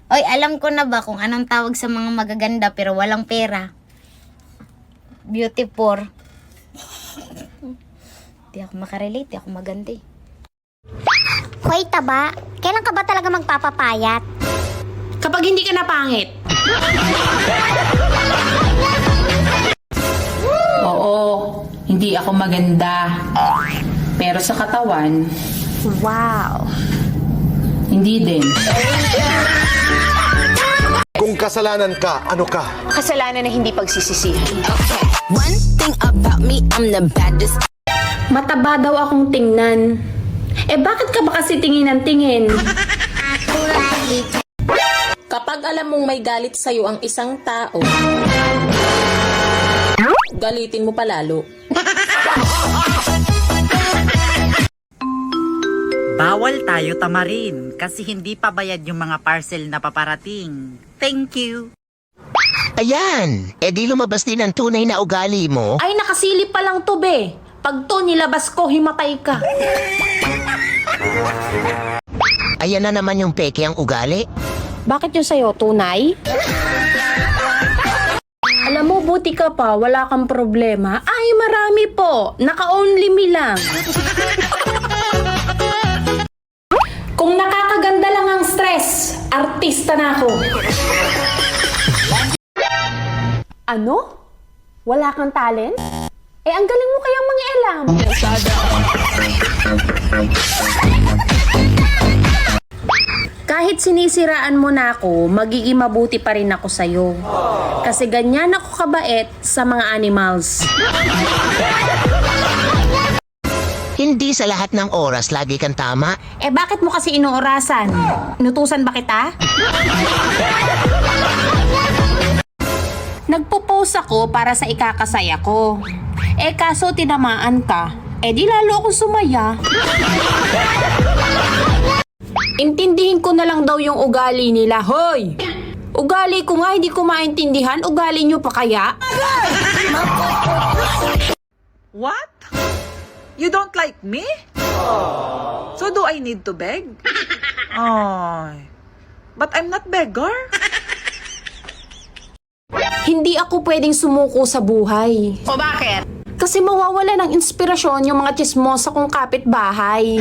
Oy, alam ko na ba kung anong tawag sa mga magaganda pero walang pera? Beauty poor. Di ako makarelate, di ako maganda eh. Hoy, taba, kailan ka ba talaga magpapapayat? Kapag hindi ka napangit. Oo, hindi ako maganda. Pero sa katawan, Wow. hindi din. Kung kasalanan ka, ano ka? Kasalanan na hindi pagsisisihan. One thing about me, I'm the baddest. Mataba daw akong tingnan. Bakit ka ba kasi tingin ng tingin? Kapag alam mong may galit sa'yo ang isang tao, galitin mo palalo. Bawal tayo tamarin kasi hindi pa bayad yung mga parcel na paparating. Thank you! Ayan, di lumabas din ang tunay na ugali mo. Ay, nakasilip pa lang to, be. Pag to nilabas ko, himatay ka. Ayan na naman yung peke ang ugali. Bakit yung sa'yo, tunay? Alam mo, buti ka pa, wala kang problema. Ay, marami po. Naka-only me lang. Kung nakakaganda lang ang stress, artista na ako. Ano? Wala kang talent? Ang galing mo kayang mangialam. Kahit sinisiraan mo na ako, magiging mabuti pa rin ako sa'yo. Kasi ganyan ako kabait sa mga animals. Hindi sa lahat ng oras lagi kang tama. Bakit mo kasi inuorasan? Inutusan ba kita? Nagpo-post ako para sa ikakasaya ko. Kaso tinamaan ka. Di lalo akong sumaya. Intindihin ko na lang daw yung ugali nila. Hoy! Ugali ko nga, hindi ko maintindihan. Ugali nyo pa kaya? What? You don't like me? So do I need to beg? Ay, but I'm not beggar. Hindi ako pwedeng sumuko sa buhay. O bakit? Kasi mawawala ng inspirasyon yung mga chismosa kong kapitbahay.